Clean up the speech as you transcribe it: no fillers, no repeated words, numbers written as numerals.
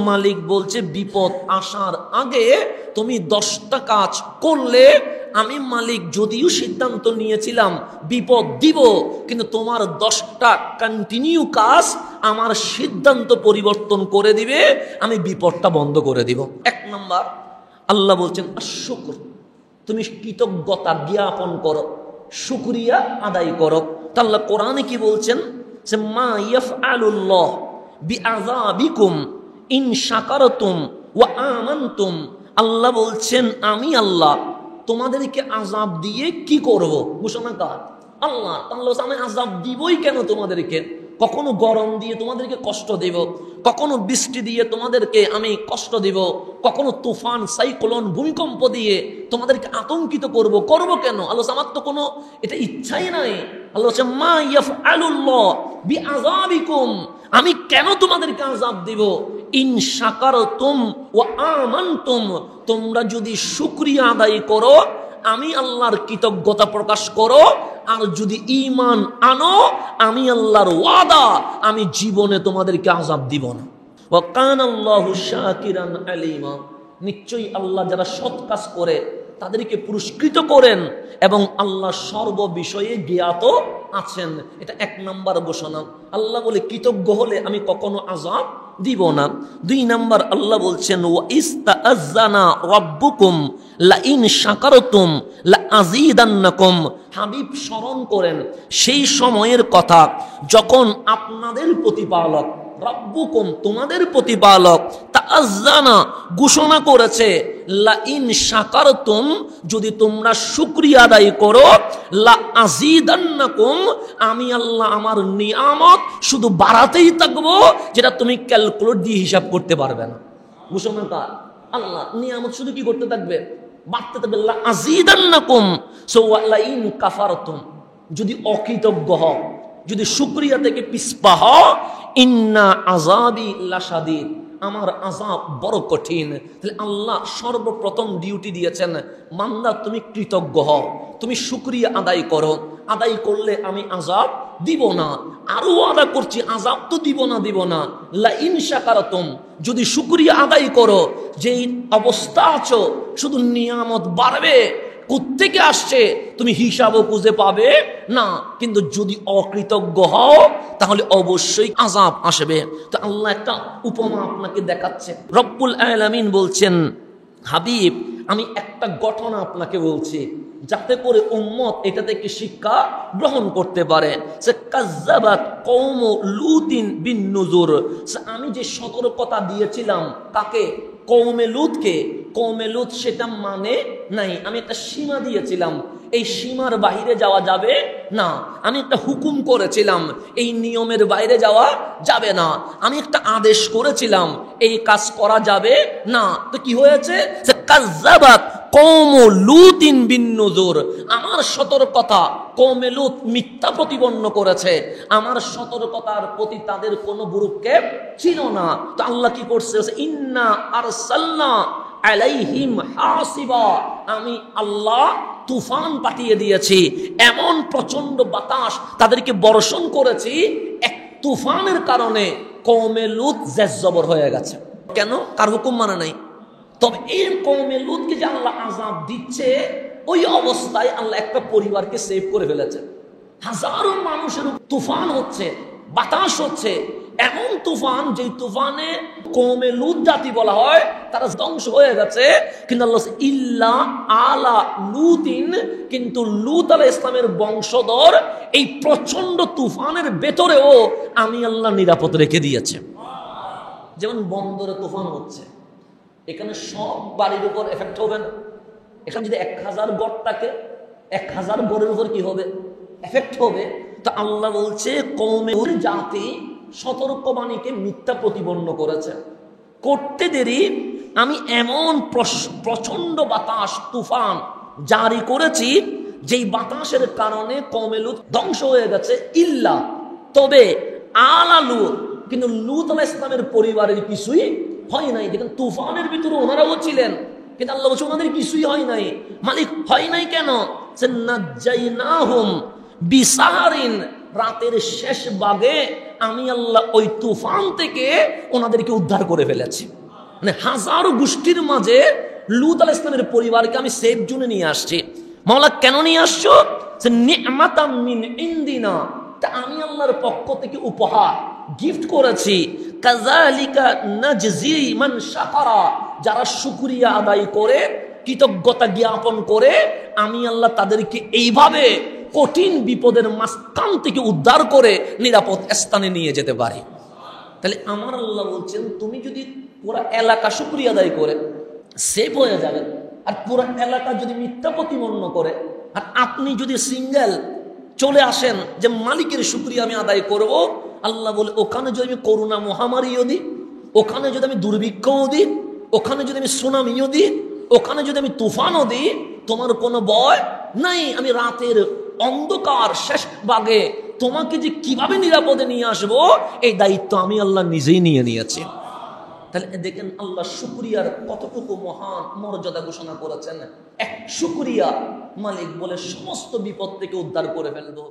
মালিক বলছে বিপদ আসার আগে তুমি 10টা কাজ করলে আমি মালিক যদিও সিদ্ধান্ত নিয়েছিলাম বিপদ দিব, কিন্তু তোমার 10টা কন্টিনিউ কাজ আমার সিদ্ধান্ত পরিবর্তন করে দিবে, আমি বিপদটা বন্ধ করে দিব। 1 নাম্বার আল্লাহ বলছেন শুকর, তুমি কৃতজ্ঞতা জ্ঞাপন করো, শুকরিয়া আদায় করো। তা আল্লাহ কোরআনে কি বলছেন, যে মা ইয়াফআলুল্লাহ বিআযাবিকুম ইন শাকারতুম ওয়া আমানতুম। আল্লাহ বলছেন আমি আল্লাহ তোমাদেরকে আযাব দিয়ে কি করব, ঘোষণাকার আল্লাহ। তাহলে আমি আযাব দিবই কেন তোমাদেরকে? কখনো গরম দিয়ে তোমাদেরকে কষ্ট দেব, কখনো বৃষ্টি দিয়ে তোমাদেরকে আমি কষ্ট দেব, কখনো তুফান সাইক্লোন ভূমিকম্প দিয়ে তোমাদেরকে আতঙ্কিত করব কেন? আল্লাহ আমার তো কোনো এটা ইচ্ছাই নাই। আল্লাহ মা ইয়াফআলুল্লাহ বিআযাবিকুম, আমি কেন তোমাদেরকে আযাব দিব? ইন শাকারতুম ওয়া আমানতুম, তোমরা যদি শুকরিয়া আদায় করো, আমি আল্লাহর কৃতজ্ঞতা প্রকাশ করো, আর যদি ঈমান আনো, আমি আল্লাহর ওয়াদা আমি জীবনে তোমাদেরকে আযাব দিব না। ওয়া কানাল্লাহু শাকিরান আলিমা, নিশ্চয়ই আল্লাহ যারা সৎ কাজ করে তাদেরকে পুরস্কৃত করেন এবং আল্লাহ সর্ব বিষয়ে জ্ঞাত আছেন। এটা 1 নাম্বার ঘোষণা। আল্লাহ বলে কৃতজ্ঞ হলে আমি কখনো আযাব দিব না। 2 নাম্বার আল্লাহ বলছেন ওয়া ইস্তাআযানা রাব্বুকুম লা ইন শাকারতুম লা আযীদান্নাকুম। হাবিব স্মরণ করেন সেই সময়ের কথা যখন আপনাদের প্রতিপালক রাব্বুকুম তোমাদের প্রতিপালক তাআযানা ঘোষণা করেছে লা ইন শাকারতুম, যদি তোমরা শুকরিয়া আদায় করো, লা আযীদান্নাকুম, আমি আল্লাহ আমার নিয়ামত শুধু বাড়াতেই থাকবো, যেটা তুমি ক্যালকুলেট দিয়ে হিসাব করতে পারবে না। ঘোষণাটা আল্লাহ নিয়ামত শুধু কি করতে থাকবে, বাড়তে থাকবে। লা আযীদান্নাকুম, সো লা ইন কাফারতুম, যদি অকৃতজ্ঞ হও, যদি শুকরিয়া থেকে পিছপা হও, ইন্না আযাবি লাশাদীদ, আমার আযাব বড় কঠিন। তাহলে আল্লাহ সর্বপ্রথম ডিউটি দিয়েছেন, বান্দা তুমি কৃতজ্ঞ হও, তুমি শুকরিয়া আদায় করো, আদায় করলে আমি আযাব দিব না। আরো আদা করছি, আযাব তো দিব না। লা ইন শাকারতুম, যদি শুকরিয়া আদায় করো, যেই অবস্থা আছো শুধু নিয়ামত বাড়বে, কোত্থেকে আসছে তুমি হিসাবও খুঁজে পাবে না। কিন্তু যদি অকৃতজ্ঞ হও তাহলে অবশ্যই আযাব আসবে। তো আল্লাহ একটা উপমা আপনাকে দেখাচ্ছে। রব্বুল আলামিন বলছেন, হাবিব আমি একটা ঘটনা আপনাকে বলছি, যাতে করে উম্মত এটা থেকে শিক্ষা গ্রহণ করতে পারে। সে কাজ্জাবাত কওম লুতিন বিন নুজুর, আমি যে সতর্কতা দিয়েছিলাম কাকে? কওমে লুতকে। কওমে লুত সেটা মানে নাই, আমি একটা সীমা দিয়েছিলাম, এই সীমার বাইরে যাওয়া যাবে না। আমি একটা হুকুম করেছিলাম, এই নিয়মের বাইরে যাওয়া যাবে না। আমি একটা আদেশ করেছিলাম, এই কাজ করা যাবে না। তো কি হয়েছে? সে কাজ্জাবাত কওম লুতিন বিন নুজুর, আমার সতর্কতা কওমে লুত মিথ্যা প্রতিপন্ন করেছে, আমার সতর্কতার প্রতি তাদের কোনো ভ্রুক্ষেপ ছিল না। তো আল্লাহ কি করছে? ইন্না আরসালনা আলাইহিম হাসিবা, আমি আল্লাহ তুফান পাঠিয়ে দিয়েছি, এমন প্রচন্ড বাতাস তাদেরকে বর্ষণ করেছি, এক তুফানের কারণে কওমে লুত জেজ্জবর হয়ে গেছে। কেন? কার হুকুম মানে নাই। তবে এই কওমে লুতকে যে আল্লাহ আযাব দিচ্ছে, ওই অবস্থায় আল্লাহ একটা পরিবারকে সেভ করে ফেলেছে। হাজারো মানুষের তুফান হচ্ছে, বাতাস হচ্ছে, এমন তুফান যে তুফানে কওমে লুত জাতি বলা হয় তারা ধ্বংস হয়ে গেছে। কিন্তু আল্লাহ ইল্লা আলা লুতিন, কিন্তু লুত আলাইহিস সালামের বংশধর এই প্রচন্ড তুফানের ভেতরেও আমি আল্লাহ নিরাপদ রেখে দিয়েছে। যেমন বন্দরে তুফান হচ্ছে, এখানে সব বাড়ির উপর এফেক্ট হবে না। এখানে যদি 1000 গড় থাকে, 1000 গড়ের উপর কি হবে? এফেক্ট হবে। তো আল্লাহ বলছে কওমে জাতি সতর্কবাণীকে মিথ্যা প্রতিপন্ন করেছে, করতে দেরি আমি এমন প্রচন্ড বাতাস তুফান জারি করেছি, যেই বাতাসের কারণে কওমে লুত ধ্বংস হয়ে গেছে। ইল্লা, তবে আলা লুত, কিন্তু লুত আলাইহিস সালামের পরিবারের কিছুই হয় নাই। দেখেন তুফানের ভিতরে ওনারাও ছিলেন, কিন্তু আল্লাহ বলছে ওনাদের কিছুই হয় নাই। মালিক হয় নাই কেন? নাজ্জাইনাহুম বিসাহারিন, রাতের শেষ ভাগে আমি আল্লাহ ওই তুফান থেকে ওনাদেরকে উদ্ধার করে ফেলেছি। মানে হাজারো গোষ্ঠীর মাঝে লূত আলাইহিস সালামের পরিবারকে আমি সেফ জোনে নিয়ে আসছি। মাওলা কেন নিয়ে আসছো? যে নি'মাতাম মিন ইনদিনা, তা আমি আল্লাহর পক্ষ থেকে উপহার গিফট করেছি। কাযালিকা নাজজি মান শাকারা, যারা শুকরিয়া আদায় করে কৃতজ্ঞতা জ্ঞাপন করে আমি আল্লাহ তাদেরকে এইভাবে কঠিন বিপদের মাঝখান থেকে উদ্ধার করে নিরাপদ স্থানে নিয়ে যেতে পারি। তাহলে আমার আল্লাহ বলছেন তুমি যদি পুরা এলাকা শুকরিয়া আদায় করে সেফ হয়ে যাবেন, আর পুরা এলাকা যদি মিথ্যা প্রতিপন্ন করে, আর আপনি যদি সিঙ্গেল চলে আসেন যে মালিকের শুকরিয়া আমি আদায় করব, আল্লাহ বলে ওখানে যদি আমি করোনা মহামারীও দিই, ওখানে যদি আমি দুর্ভিক্ষও দিই, ওখানে যদি আমি সুনামিও দিই, ওখানে যদি আমি তুফানও দিই, তোমার কোনো ভয় নাই। আমি রাতের অন্ধকার শেষ ভাগে তোমাকে যে কিভাবে নিরাপদে নিয়ে আসবো এই দায়িত্ব আমি আল্লাহ নিজেই নিয়ে নিয়েছি। তাহলে দেখেন আল্লাহ শুকরিয়ার কতটুকু মহান মর্যাদা ঘোষণা করেছেন। এক শুকরিয়া মালিক বলে সমস্ত বিপদ থেকে উদ্ধার করে ফেলবো।